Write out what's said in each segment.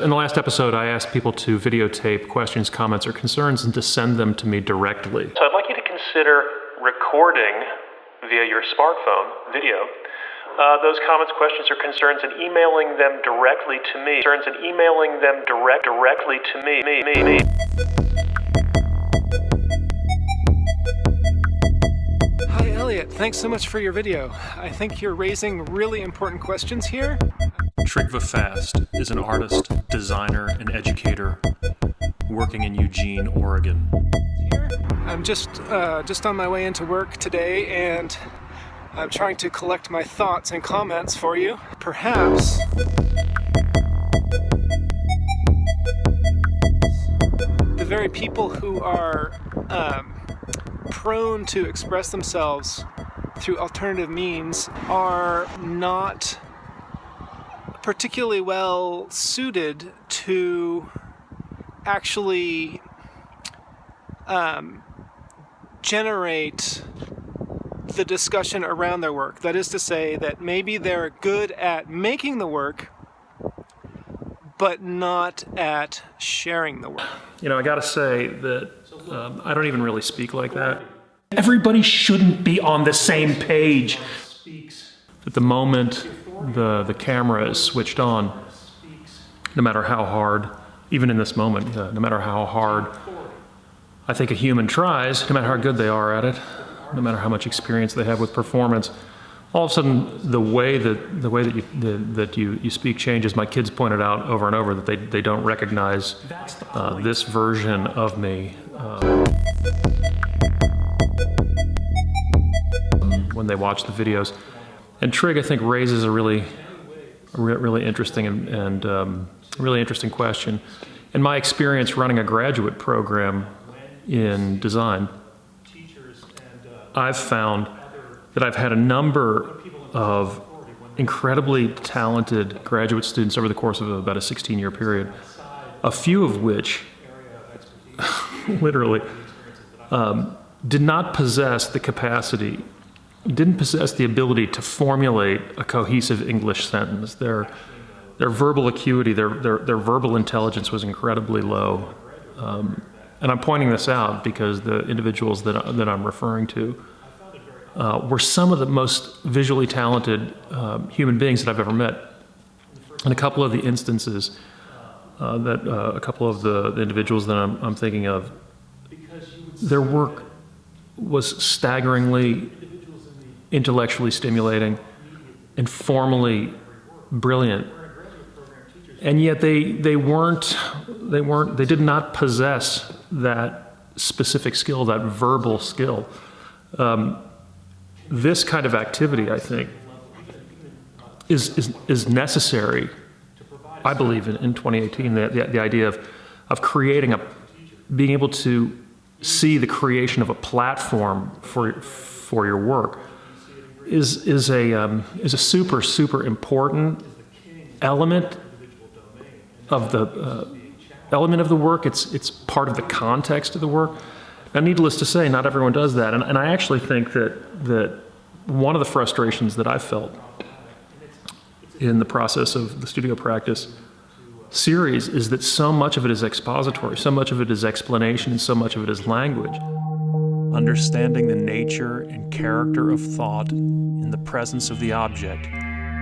In the last episode, I asked people to videotape questions, comments, or concerns and to send them to me directly. So I'd like you to consider recording via your smartphone video those comments, questions, or concerns and emailing them directly to me. Directly to me. Hi Elliott, thanks so much for your video. I think you're raising really important questions here. Trygve Faste is an artist, designer, and educator working in Eugene, Oregon. I'm just on my way into work today, and I'm trying to collect my thoughts and comments for you. Perhaps the very people who are prone to express themselves through alternative means are not particularly well suited to actually generate the discussion around their work. That is to say that maybe they're good at making the work, but not at sharing the work. You know, I gotta say that I don't even really speak like that. Everybody shouldn't be on the same page. At the moment the camera is switched on, no matter how hard, even in this moment, no matter how hard I think a human tries, no matter how good they are at it, no matter how much experience they have with performance, all of a sudden the way that you speak changes. My kids pointed out over and over that they don't recognize this version of me when they watch the videos. And Trig, I think, raises a really interesting and really interesting question. In my experience running a graduate program in design, I've found that I've had a number of incredibly talented graduate students over the course of about a 16-year period, a few of which literally did not possess the capacity, didn't possess the ability to formulate a cohesive English sentence. Their verbal acuity, their verbal intelligence was incredibly low. And I'm pointing this out because the individuals that I'm referring to were some of the most visually talented human beings that I've ever met. In a couple of the instances a couple of the individuals that I'm thinking of, their work was staggeringly intellectually stimulating and formally brilliant, and yet they did not possess that specific skill, that verbal skill. This kind of activity, I think, is necessary, I believe, in 2018. The idea of creating being able to see the creation of a platform for your work is a super important element of the work. It's part of the context of the work. Now, needless to say, not everyone does that, and I actually think that one of the frustrations that I felt in the process of the studio practice series is that so much of it is expository, so much of it is explanation, and so much of it is language. Understanding the nature and character of thought in the presence of the object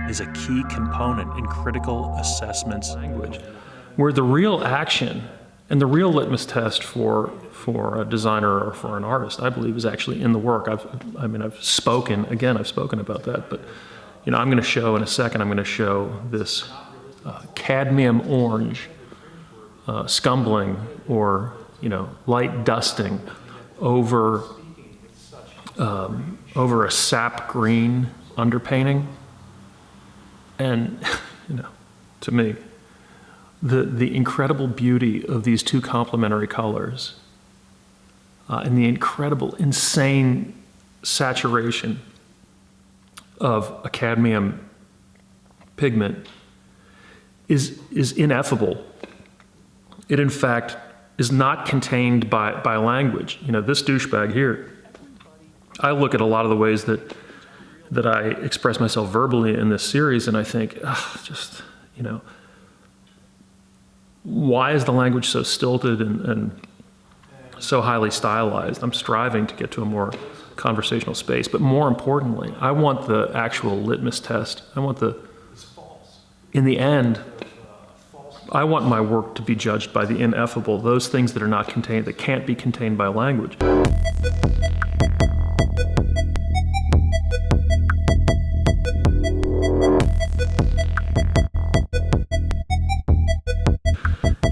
is a key component in critical assessments language, where the real action and the real litmus test for a designer or for an artist, I believe, is actually in the work. I've spoken about that, but I'm going to show in a second, I'm going to show this cadmium orange scumbling or light dusting over a sap green underpainting, and to me, the incredible beauty of these two complementary colors and the incredible, insane saturation of a cadmium pigment is ineffable. It, in fact, is not contained by language. This douchebag here, I look at a lot of the ways that I express myself verbally in this series, and I think, why is the language so stilted and so highly stylized? I'm striving to get to a more conversational space, but more importantly, I want the actual litmus test. In the end, I want my work to be judged by the ineffable, those things that are not contained, that can't be contained by language.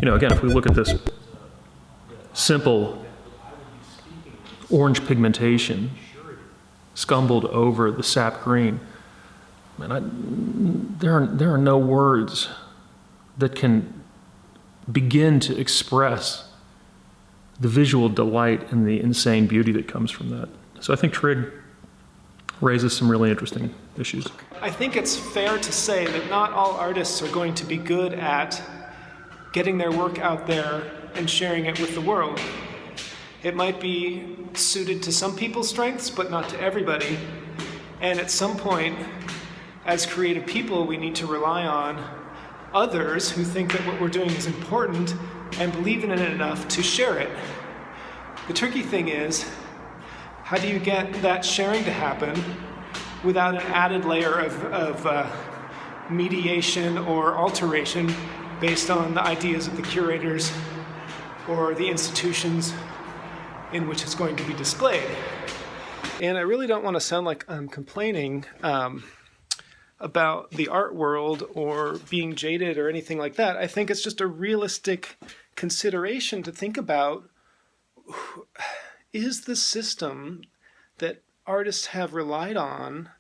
You know, again, if we look at this simple orange pigmentation scumbled over the sap green, man, there are no words that can begin to express the visual delight and the insane beauty that comes from that. So I think trig raises some really interesting issues. I think it's fair to say that not all artists are going to be good at getting their work out there and sharing it with the world. It might be suited to some people's strengths, but not to everybody. And at some point, as creative people, we need to rely on others who think that what we're doing is important and believe in it enough to share it. The tricky thing is, how do you get that sharing to happen without an added layer of mediation or alteration based on the ideas of the curators or the institutions in which it's going to be displayed? And I really don't want to sound like I'm complaining about the art world or being jaded or anything like that. I think it's just a realistic consideration to think about, is the system that artists have relied on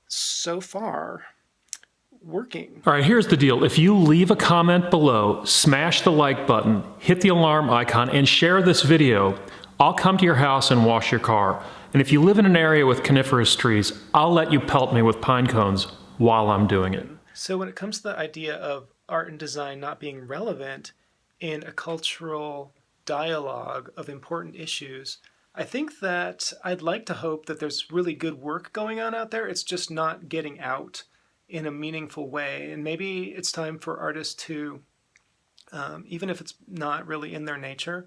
so far working? All right, here's the deal. If you leave a comment below, smash the like button, hit the alarm icon, and share this video, I'll come to your house and wash your car. And if you live in an area with coniferous trees, I'll let you pelt me with pine cones while I'm doing it. So when it comes to the idea of art and design not being relevant in a cultural dialogue of important issues, I think that I'd like to hope that there's really good work going on out there. It's just not getting out in a meaningful way. And maybe it's time for artists to, even if it's not really in their nature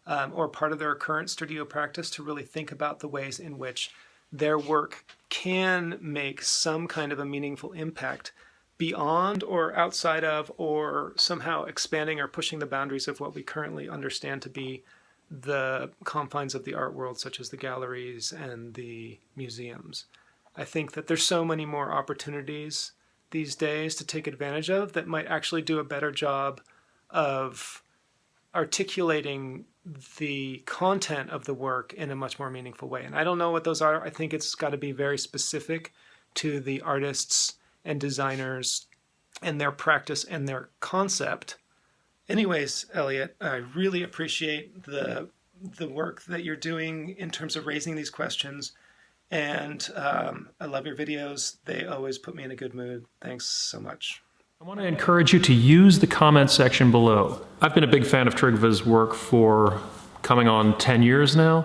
or part of their current studio practice, to really think about the ways in which their work can make some kind of a meaningful impact beyond or outside of or somehow expanding or pushing the boundaries of what we currently understand to be the confines of the art world, such as the galleries and the museums. I think that there's so many more opportunities these days to take advantage of that might actually do a better job of articulating the content of the work in a much more meaningful way. And I don't know what those are. I think it's got to be very specific to the artists and designers and their practice and their concept. Anyways, Elliott, I really appreciate the work that you're doing in terms of raising these questions. And I love your videos. They always put me in a good mood. Thanks so much. I want to encourage you to use the comment section below. I've been a big fan of Trygve's work for coming on 10 years now.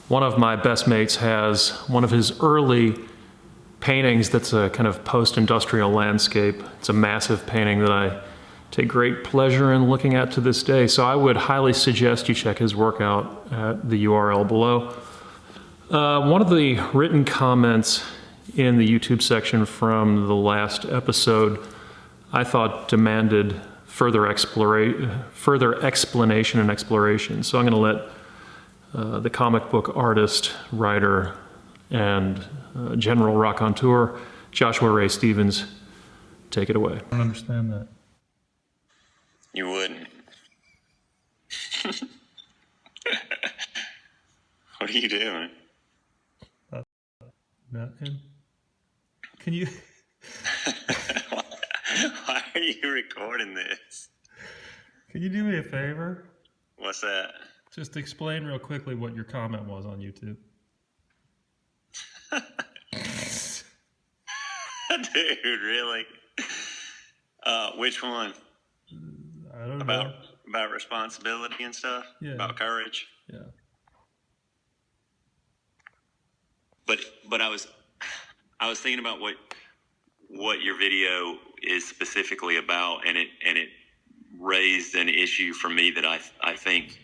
One of my best mates has one of his early paintings that's a kind of post-industrial landscape. It's a massive painting that I take great pleasure in looking at to this day. So I would highly suggest you check his work out at the URL below. One of the written comments in the YouTube section from the last episode I thought demanded further explanation and exploration. So I'm going to let the comic book artist, writer, and general raconteur, Joshua Ray Stevens, take it away. I don't understand that. You wouldn't. What are you doing? Nothing. Can you? Why are you recording this? Can you do me a favor? What's that? Just explain real quickly what your comment was on YouTube. Dude, really? Which one? I don't know. About about responsibility and stuff, about courage. Yeah. But I was thinking about what your video is specifically about, and it raised an issue for me that I think.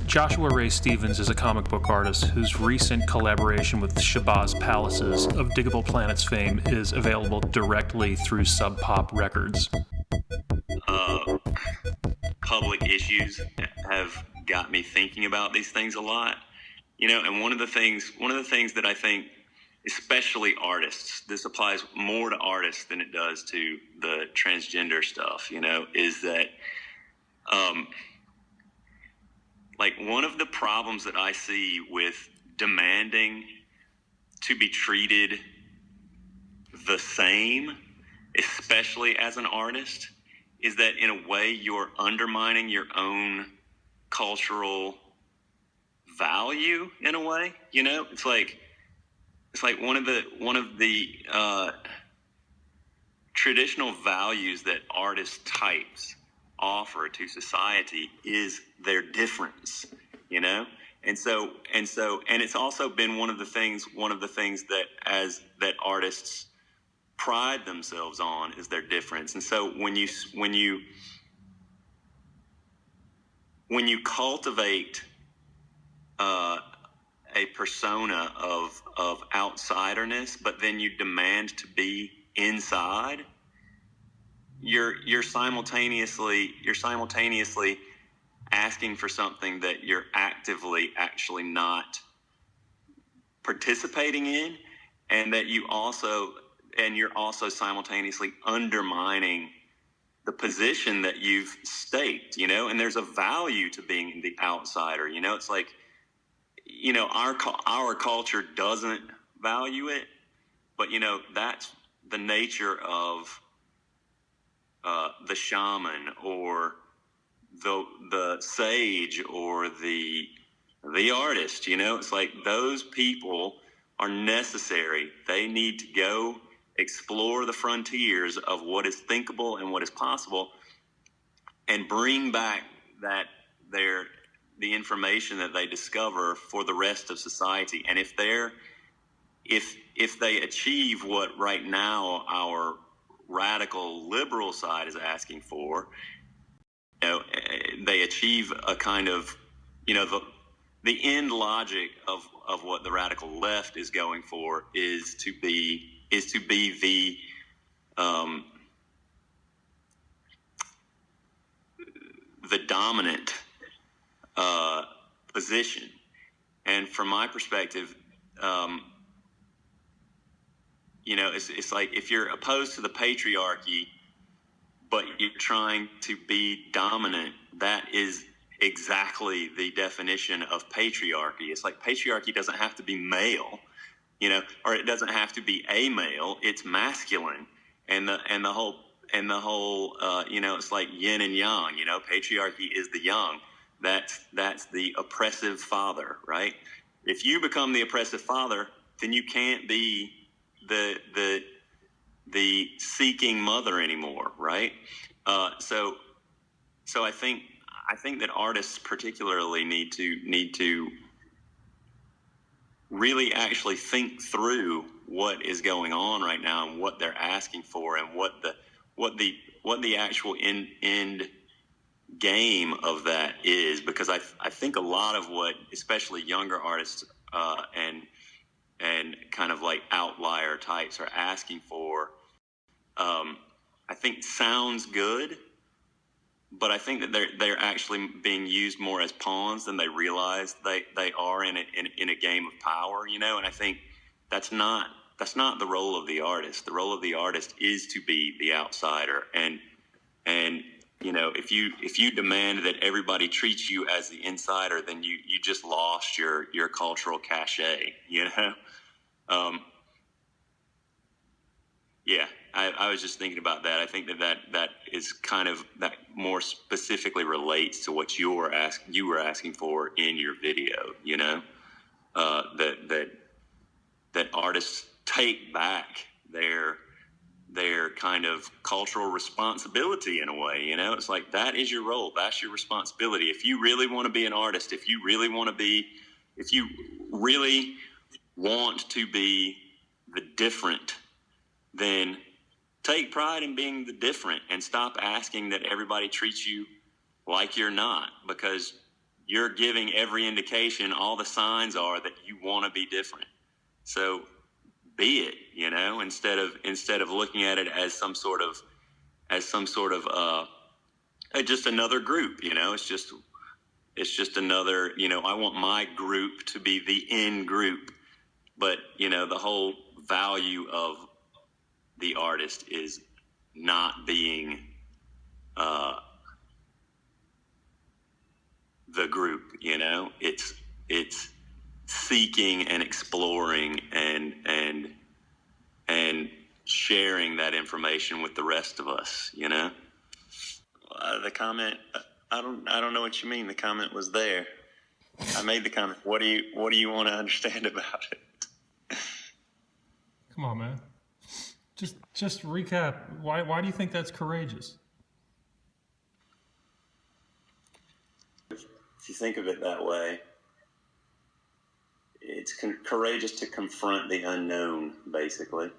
Joshua Ray Stevens is a comic book artist whose recent collaboration with Shabazz Palaces of Diggable Planets fame is available directly through Sub Pop Records. Public issues have got me thinking about these things a lot, and one of the things that I think, especially artists, this applies more to artists than it does to the transgender stuff, is that like one of the problems that I see with demanding to be treated the same, especially as an artist, is that in a way you're undermining your own cultural value in a way. It's like one of the traditional values that artist types offer to society is their difference, and it's also been one of the things that artists pride themselves on is their difference. And so when you cultivate a persona of outsiderness, but then you demand to be inside, you're simultaneously asking for something that you're actively actually not participating in, and that you're also simultaneously undermining the position that you've staked, and there's a value to being the outsider. It's like, our culture doesn't value it, but that's the nature of the shaman or the sage or the artist. It's like those people are necessary. They need to go explore the frontiers of what is thinkable and what is possible, and bring back the information that they discover for the rest of society. And if they achieve what right now our radical liberal side is asking for, they achieve a kind of, the end logic of what the radical left is going for is to be the dominant position. And from my perspective, it's like if you're opposed to the patriarchy, but you're trying to be dominant, that is exactly the definition of patriarchy. It's like patriarchy doesn't have to be male, or it doesn't have to be a male. It's masculine, and the whole it's like yin and yang. Patriarchy is the yang. That's the oppressive father, right? If you become the oppressive father, then you can't be the seeking mother anymore, right? So I think that artists particularly need to really actually think through what is going on right now and what they're asking for, and what the actual end game of that is. Because I think a lot of what especially younger artists and kind of like outlier types are asking for, I think sounds good, but I think that they're actually being used more as pawns than they realize they are in a game of power, and I think that's not the role of the artist. The role of the artist is to be the outsider, and if you demand that everybody treats you as the insider, then you just lost your cultural cachet, Yeah, I was just thinking about that. I think that is kind of, that more specifically relates to what you were asking for in your video. That artists take back their kind of cultural responsibility in a way. You know, it's like, that is your role. That's your responsibility. If you really want to be an artist, if you really want to be the different, then take pride in being the different and stop asking that everybody treats you like you're not, because you're giving every indication, all the signs are that you want to be different. So be it, you know, instead of looking at it as some sort of just another group, you know. It's just another, you know, I want my group to be the in group, but, you know, the whole value of the artist is not being the group, you know. It's seeking and exploring and sharing that information with the rest of us, you know. The comment, I don't know what you mean. The comment was there. I made the comment. What do you want to understand about it? Come on, man. Just recap. Why do you think that's courageous? If you think of it that way, it's courageous to confront the unknown, basically.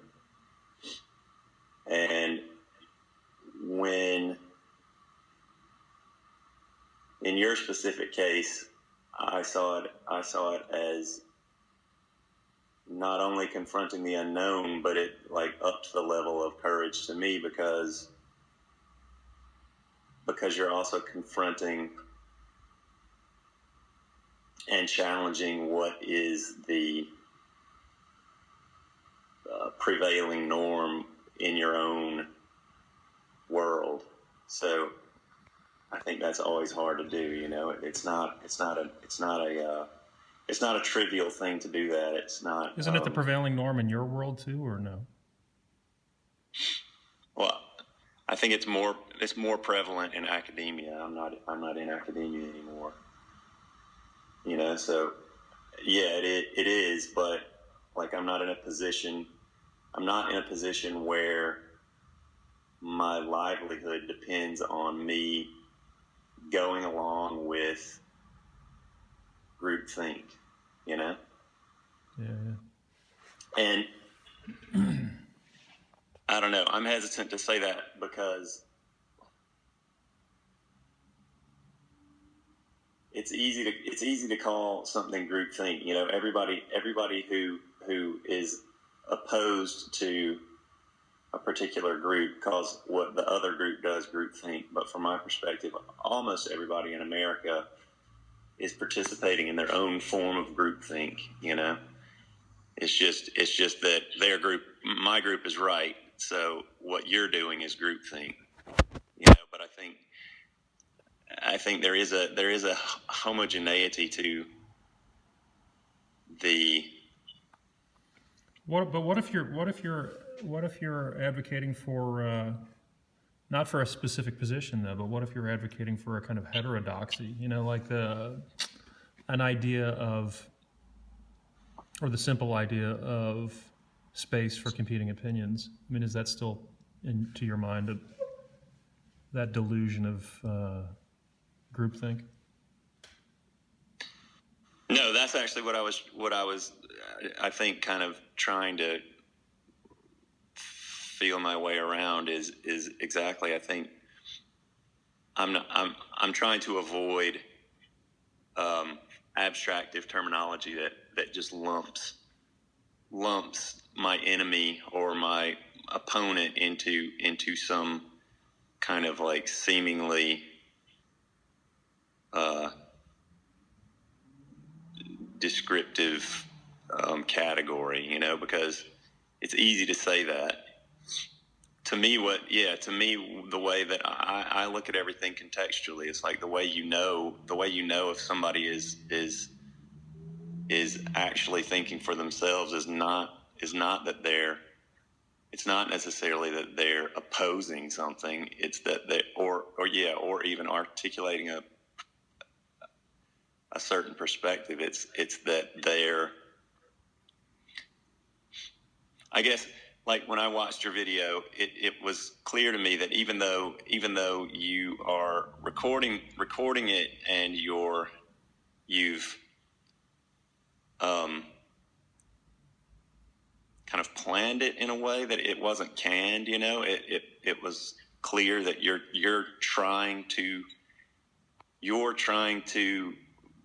And when, in your specific case, I saw it as not only confronting the unknown, but it like up to the level of courage to me, because you're also confronting and challenging what is the prevailing norm in your own world. So I think that's always hard to do. You know, it's not a trivial thing to do that. It's not. Isn't it the prevailing norm in your world too, or no? Well, I think it's more prevalent in academia. I'm not in academia anymore. You know, so yeah, it is, but like I'm not in a position where my livelihood depends on me going along with groupthink, you know? Yeah. And I don't know, I'm hesitant to say that because it's easy to call something groupthink. You know, everybody who is opposed to a particular group calls what the other group does groupthink. But from my perspective, almost everybody in America is participating in their own form of groupthink. You know, it's just that their group, my group, is right. So what you're doing is groupthink. You know, but I think there is a homogeneity to the. What if you're advocating for not for a specific position though, but what if you're advocating for a kind of heterodoxy? You know, like an idea of, or the simple idea of space for competing opinions. I mean, is that still, to your mind, that delusion of groupthink? No, that's actually what I was, I think, kind of trying to feel my way around is exactly. I think I'm trying to avoid abstractive terminology that just lumps my enemy or my opponent into some kind of like seemingly descriptive category, you know, because it's easy to say that. To me, the way that I look at everything contextually, it's like the way you know if somebody is actually thinking for themselves is not that it's not necessarily that they're opposing something. It's that they or even articulating a certain perspective. It's that they're, I guess like when I watched your video, it was clear to me that even though you are recording it and you've kind of planned it in a way that it wasn't canned, you know, it was clear that you're trying to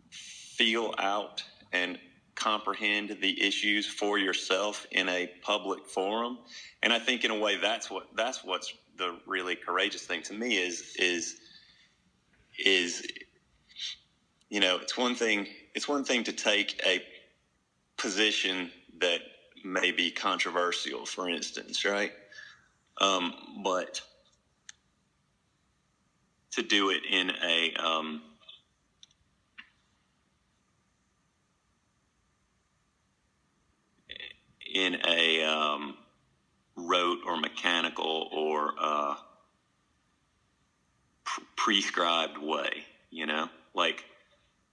feel out and comprehend the issues for yourself in a public forum. And I think in a way that's what's the really courageous thing to me is you know, it's one thing to take a position that may be controversial, for instance, right? But to do it in a rote or mechanical or prescribed way, you know, like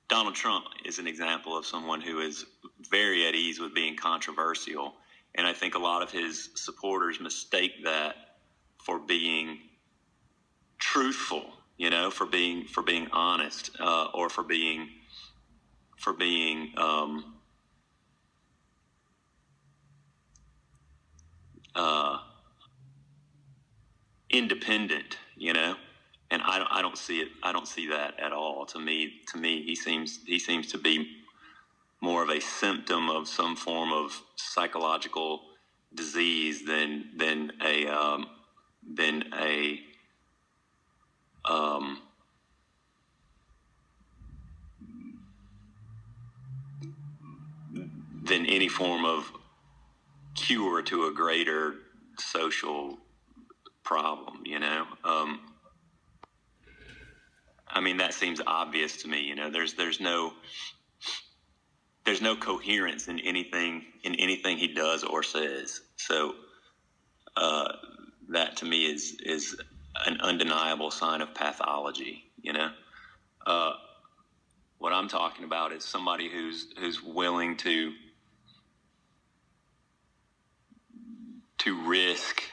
Donald Trump is an example of someone who is very at ease with being controversial. And I think a lot of his supporters mistake that for being truthful, you know, for being honest, or for being independent, you know. And I don't see it. I don't see that at all. To me, he seems to be more of a symptom of some form of psychological disease than any form of cure to a greater social problem, you know. I mean, that seems obvious to me. You know, there's no coherence in anything he does or says. So that to me is an undeniable sign of pathology. You know, what I'm talking about is somebody who's willing to risk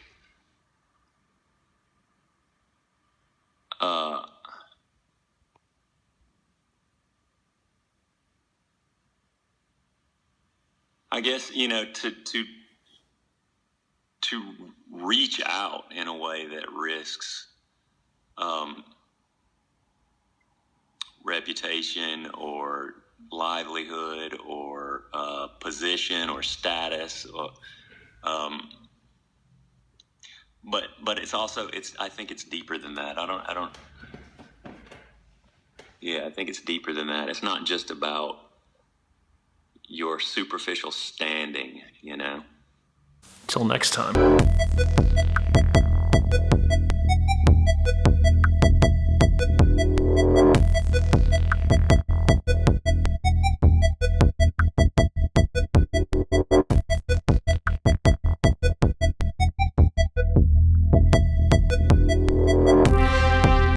I guess, you know, to reach out in a way that risks reputation or livelihood or position or status, but it's also I think it's deeper than that. I think it's deeper than that. It's not just about your superficial standing, you know. Till next time.